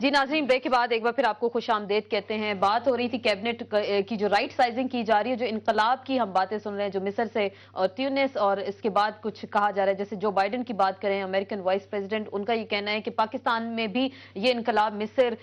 جی ناظرین، بریک کے بعد ایک بار پھر آپ کو خوش آمدید کہتے ہیں۔ بات ہو رہی تھی کیبنٹ کی جو رائٹ سائزنگ کی جا رہی ہے، جو انقلاب کی ہم باتیں سن رہے ہیں، جو مصر سے اور تیونس اور اس کے بعد کچھ کہا جا رہا ہے، جیسے جو بائیڈن کی بات کریں، امریکن وائس پریزیڈنٹ، ان کا یہ کہنا ہے کہ پاکستان میں بھی یہ انقلاب مصر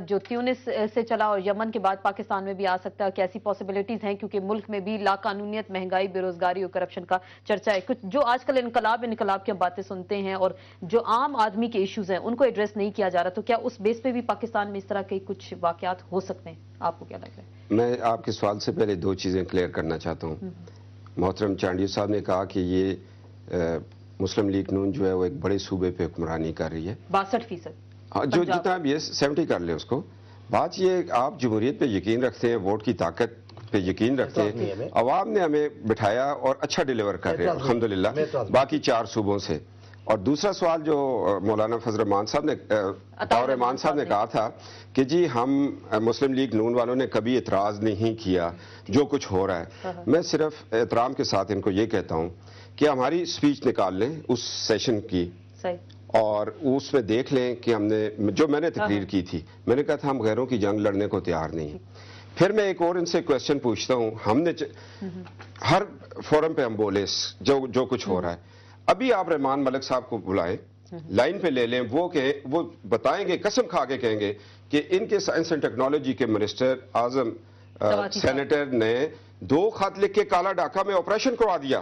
جو تیونس سے چلا اور یمن کے بعد پاکستان میں بھی آ سکتا ہے، کہ ایسی پاسبلٹیز ہیں کیونکہ ملک میں بھی لا قانونیت، مہنگائی، بے روزگاری اور کرپشن کا چرچا ہے۔ کچھ جو آج کل انقلاب کی ہم باتیں سنتے ہیں اور جو عام آدمی کے ایشوز ہیں ان کو ایڈریس نہیں کیا جا رہا، تو کیا اس بیس پہ بھی پاکستان میں اس طرح کے کچھ واقعات ہو سکتے ہیں؟ آپ کو کیا لگ رہا ہے؟ میں آپ کے سوال سے پہلے دو چیزیں کلیئر کرنا چاہتا ہوں۔ محترم چانڈیو صاحب نے کہا کہ یہ مسلم لیگ نون جو ہے وہ ایک بڑے صوبے پہ حکمرانی کر رہی ہے، 62%، جو جتنا بھی 70 کر لے اس کو۔ بات یہ آپ جمہوریت پہ یقین رکھتے ہیں، ووٹ کی طاقت پہ یقین رکھتے ہیں، عوام نے ہمیں بٹھایا اور اچھا ڈیلیور کر رہے ہیں الحمدللہ باقی 4 صوبوں سے۔ اور دوسرا سوال جو مولانا فضل الرحمان صاحب نے کہا تھا کہ جی ہم مسلم لیگ نون والوں نے کبھی اعتراض نہیں کیا جو کچھ ہو رہا ہے، میں صرف احترام کے ساتھ ان کو یہ کہتا ہوں کہ ہماری سپیچ نکال لیں اس سیشن کی اور اس میں دیکھ لیں کہ ہم نے جو میں نے تقریر کی تھی، میں نے کہا تھا ہم غیروں کی جنگ لڑنے کو تیار نہیں۔ پھر میں ایک اور ان سے کویسچن پوچھتا ہوں، ہم نے ہر فورم پہ ہم بولے جو کچھ ہو رہا ہے، ابھی آپ رحمان ملک صاحب کو بلائیں، لائن پہ لے لیں، وہ بتائیں گے، قسم کھا کے کہیں گے کہ ان کے سائنس اینڈ ٹیکنالوجی کے منسٹر اعظم سینیٹر نے 2 خط لکھ کے کالا ڈاکہ میں آپریشن کروا دیا۔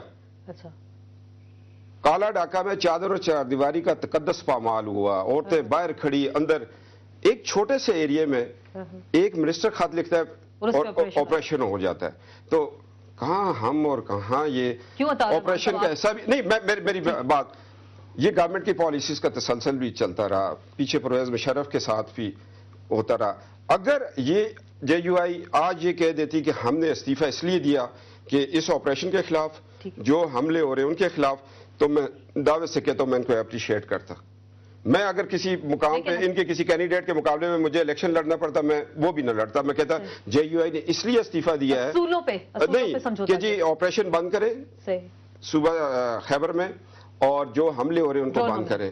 کالا ڈاکہ میں چادر اور چار دیواری کا تقدس پامال ہوا، عورتیں باہر کھڑی، اندر ایک چھوٹے سے ایریے میں ایک منسٹر خط لکھتا ہے اور آپریشن ہو جاتا ہے۔ تو کہاں ہم اور کہاں یہ آپریشن کا ایسا بھی نہیں۔ میری بات یہ گورنمنٹ کی پالیسیز کا تسلسل بھی چلتا رہا، پیچھے پرویز مشرف کے ساتھ بھی ہوتا رہا۔ اگر یہ JUI آج یہ کہہ دیتی کہ ہم نے استعفیٰ اس لیے دیا کہ اس آپریشن کے خلاف جو حملے ہو رہے ہیں ان کے خلاف، تو میں دعوے سے کہتا ہوں میں ان کو اپریشیٹ کرتا۔ میں اگر کسی مقام پہ ان کے کسی کینڈیڈیٹ کے مقابلے میں مجھے الیکشن لڑنا پڑتا، میں وہ بھی نہ لڑتا، میں کہتا JUI نے اس لیے استعفیٰ دیا ہے نہیں کہ جی آپریشن بند کرے صوبہ خیبر میں اور جو حملے ہو رہے ہیں ان کو بند کرے۔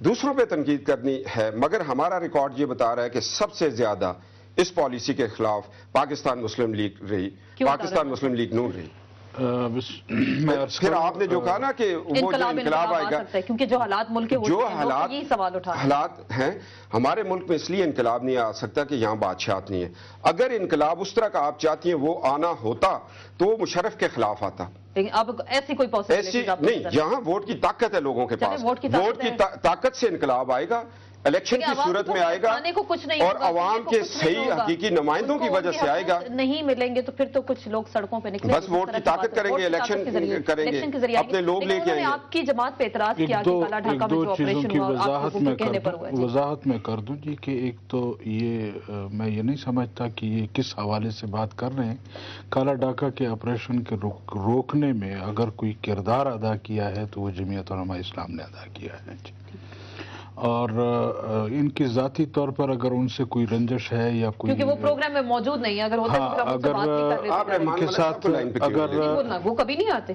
دوسروں پہ تنقید کرنی ہے، مگر ہمارا ریکارڈ یہ بتا رہا ہے کہ سب سے زیادہ اس پالیسی کے خلاف پاکستان مسلم لیگ رہی، پاکستان مسلم لیگ نون رہی۔ پھر آپ نے جو کہا نا کہ وہ جو انقلاب آئے گا، کیونکہ جو حالات ملک کے جو حالات ہیں ہمارے ملک میں، اس لیے انقلاب نہیں آ سکتا کہ یہاں بادشاہت نہیں ہے۔ اگر انقلاب اس طرح کا آپ چاہتی ہیں وہ آنا ہوتا تو وہ مشرف کے خلاف آتا، اب ایسی کوئی پاسبلٹی نہیں۔ یہاں ووٹ کی طاقت ہے لوگوں کے پاس، ووٹ کی طاقت سے انقلاب آئے گا، الیکشن کی صورت میں آئے گا اور عوام کے صحیح حقیقی نمائندوں کی وجہ سے آئے گا۔ نہیں ملیں گے تو پھر تو کچھ لوگ سڑکوں پہ نکلیں، بس ووٹ کی طاقت کریں گے، الیکشن کریں گے، اپنے لوگ لے کے آئیں گے۔ آپ کی جماعت پہ اعتراض کیا کہ کالا ڈھاکہ میں جو آپریشن ہوا آپ لوگوں کے کہنے پر ہوا ہے۔ وضاحت میں کر دوں جی کہ ایک تو یہ میں یہ نہیں سمجھتا کہ یہ کس حوالے سے بات کر رہے ہیں۔ کالا ڈھاکہ کے آپریشن کے روکنے میں اگر کوئی کردار ادا کیا ہے تو وہ جمعیت علماء اسلام نے ادا کیا ہے جی۔ اور ان کی ذاتی طور پر اگر ان سے کوئی رنجش ہے یا کوئی، کیونکہ وہ پروگرام میں موجود نہیں ہے، اگر ہوتا اگر ان کے ساتھ اگر وہ کبھی نہیں آتے،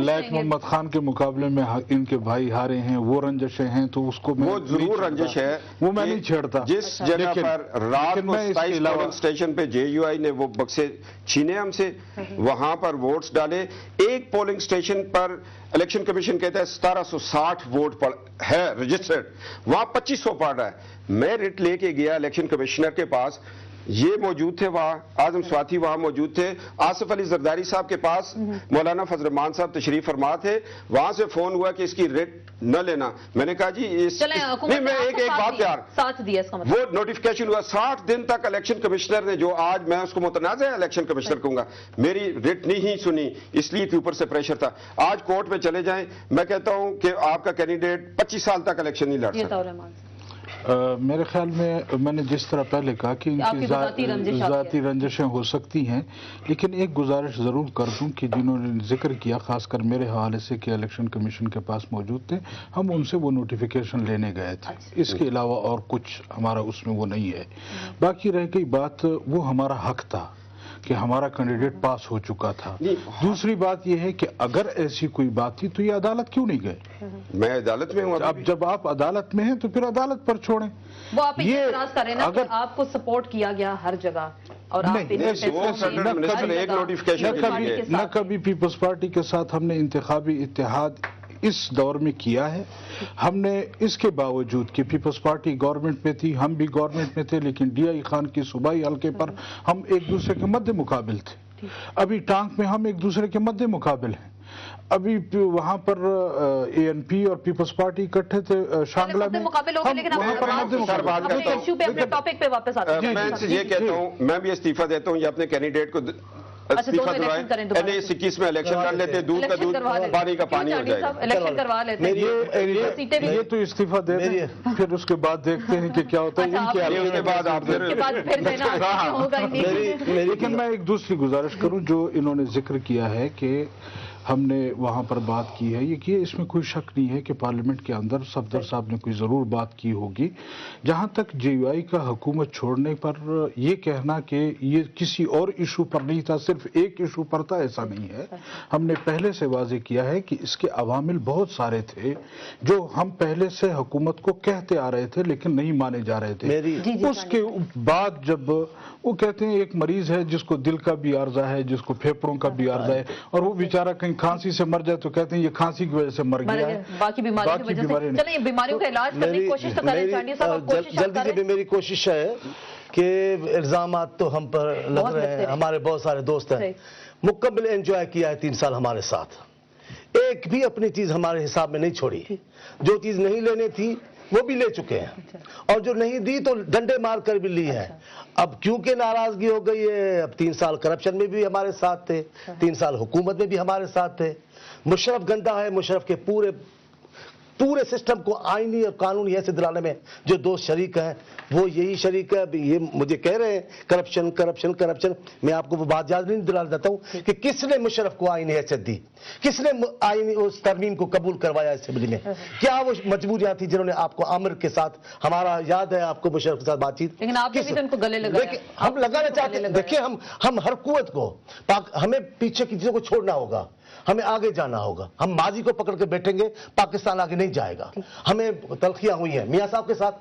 لائق محمد خان کے مقابلے میں ان کے بھائی ہارے ہیں، وہ رنجشیں ہیں تو اس کو وہ ضرور رنجش ہے، وہ میں نہیں چھیڑتا۔ جس جگہ پر رات کو 27 پولنگ اسٹیشن پہ JUI نے وہ بکسے چھینے ہم سے، وہاں پر ووٹس ڈالے، ایک پولنگ اسٹیشن پر الیکشن کمیشن کہتا ہے 1760 ووٹ ہے رجسٹرڈ، وہاں 2500 پڑ رہا ہے۔ میں ریٹ لے کے گیا الیکشن کمشنر کے پاس، یہ موجود تھے وہاں، اعظم سواتی وہاں موجود تھے، آصف علی زرداری صاحب کے پاس مولانا فضل الرحمان صاحب تشریف فرما تھے، وہاں سے فون ہوا کہ اس کی ریٹ نہ لینا۔ میں نے کہا جی نہیں، میں ایک بات یار، وہ نوٹیفیکیشن ہوا 60 دن تک الیکشن کمشنر نے، جو آج میں اس کو متنازع الیکشن کمشنر کہوں گا، میری ریٹ نہیں سنی، اس لیے کہ اوپر سے پریشر تھا۔ آج کورٹ میں چلے جائیں، میں کہتا ہوں کہ آپ کا کینڈیڈیٹ 25 سال تک الیکشن نہیں لڑ سکتا۔ میرے خیال میں نے جس طرح پہلے کہا کہ ان کی ذاتی رنجشیں ہو سکتی ہیں، لیکن ایک گزارش ضرور کر دوں کہ جنہوں نے ذکر کیا خاص کر میرے حوالے سے کہ الیکشن کمیشن کے پاس موجود تھے، ہم ان سے وہ نوٹیفیکیشن لینے گئے تھے، اس کے علاوہ اور کچھ ہمارا اس میں وہ نہیں ہے۔ باقی رہ گئی بات، وہ ہمارا حق تھا کہ ہمارا کینڈیڈیٹ پاس ہو چکا تھا. دوسری بات یہ ہے کہ اگر ایسی کوئی بات تھی تو یہ عدالت کیوں نہیں گئے؟ میں عدالت میں ہوں. اب جب آپ عدالت میں ہیں تو پھر عدالت پر چھوڑیں. وہ آپ یہ اعتراض کر رہے ہیں نا کہ آپ کو سپورٹ کیا گیا ہر جگہ اور نہ کبھی پیپلز پارٹی کے ساتھ ہم نے انتخابی اتحاد اس دور میں کیا ہے. ہم نے اس کے باوجود کہ پیپلز پارٹی گورنمنٹ میں تھی، ہم بھی گورنمنٹ میں تھے، لیکن ڈی آئی خان کی صوبائی حلقے پر ہم ایک دوسرے کے مد مقابل تھے. ابھی ٹانک میں ہم ایک دوسرے کے مد مقابل ہیں. ابھی وہاں پر اے این پی اور پیپلز پارٹی اکٹھے تھے شانگلہ میں. یہ کہتا ہوں میں بھی استعفیٰ دیتا ہوں، یہ اپنے کینڈیڈیٹ کو استعفیٰ دلوائیں. 21 میں الیکشن کر لیتے، دودھ کا دودھ پانی کا پانی ہو جائے گا. الیکشن کروا لیتے ہیں. یہ تو استعفیٰ دے دیں، پھر اس کے بعد دیکھتے ہیں کہ کیا ہوتا ہے. اس کے بعد آپ لیکن میں ایک دوسری گزارش کروں جو انہوں نے ذکر کیا ہے کہ ہم نے وہاں پر بات کی ہے، یہ کہ اس میں کوئی شک نہیں ہے کہ پارلیمنٹ کے اندر صفدر صاحب نے کوئی ضرور بات کی ہوگی. جہاں تک جے یو آئی کا حکومت چھوڑنے پر یہ کہنا کہ یہ کسی اور ایشو پر نہیں تھا، صرف ایک ایشو پر تھا، ایسا نہیں ہے. ہم نے پہلے سے واضح کیا ہے کہ اس کے عوامل بہت سارے تھے جو ہم پہلے سے حکومت کو کہتے آ رہے تھے لیکن نہیں مانے جا رہے تھے. اس کے بعد جب وہ کہتے ہیں ایک مریض ہے جس کو دل کا بھی عارضہ ہے، جس کو پھیپڑوں کا بھی عارضہ ہے، اور وہ بیچارہ کہیں کھانسی سے مر جائے تو کہتے ہیں یہ کھانسی کی وجہ سے مر گیا ہے، باقی بیماریوں کی وجہ سے. چلیں بیماریوں کا علاج کرنے کی کوشش تو کریں چانڈیا صاحب. جلدی سے میری کوشش ہے کہ الزامات تو ہم پر لگ رہے ہیں، ہمارے بہت سارے دوست ہیں. مکمل انجوائے کیا ہے 3 سال ہمارے ساتھ، ایک بھی اپنی چیز ہمارے حساب میں نہیں چھوڑی. جو چیز نہیں لینے تھی وہ بھی لے چکے ہیں، اور جو نہیں دی تو ڈنڈے مار کر بھی لی ہے. اب کیونکہ ناراضگی ہو گئی ہے، اب 3 سال کرپشن میں بھی ہمارے ساتھ تھے، 3 سال حکومت میں بھی ہمارے ساتھ تھے. مشرف گندا ہے، مشرف کے پورے سسٹم کو آئینی اور قانونی حیثیت دلانے میں جو 2 شریک ہیں وہ یہی شریک ہے. یہ مجھے کہہ رہے ہیں کرپشن کرپشن کرپشن، میں آپ کو وہ بات یاد نہیں دلا دیتا ہوں کہ کس نے مشرف کو آئینی حیثیت دی، کس نے آئینی اس ترمیم کو قبول کروایا اسمبلی میں. کیا وہ مجبوریاں تھیں جنہوں نے آپ کو عامر کے ساتھ، ہمارا یاد ہے آپ کو مشرف کے ساتھ بات چیت، لیکن آپ نے بھی تو ان کو گلے لگایا. ہم لگانا چاہتے ہیں. دیکھیں ہم ہر قوت کو، ہمیں پیچھے کی چیزوں کو چھوڑنا ہوگا، ہمیں آگے جانا ہوگا. ہم ماضی کو پکڑ کے بیٹھیں گے پاکستان آگے نہیں جائے گا. ہمیں تلخیاں ہوئی ہیں میاں صاحب کے ساتھ،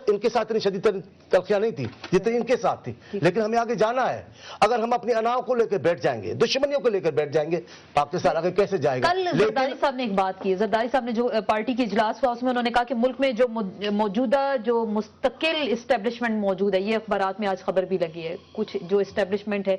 ان کے ساتھ اتنی شدید تلخیاں نہیں تھی جتنی ان کے ساتھ تھی، لیکن ہمیں آگے جانا ہے. اگر ہم اپنی اناؤں کو لے کر بیٹھ جائیں گے، دشمنیوں کو لے کر بیٹھ جائیں گے، پاکستان آگے کیسے جائے گا؟ کل زرداری صاحب نے ایک بات کی، زرداری صاحب نے جو پارٹی کے اجلاس ہوا اس میں انہوں نے کہا کہ ملک میں جو موجودہ جو مستقل اسٹیبلشمنٹ موجود ہے، یہ اخبارات میں آج خبر بھی لگی ہے، کچھ جو اسٹیبلشمنٹ ہے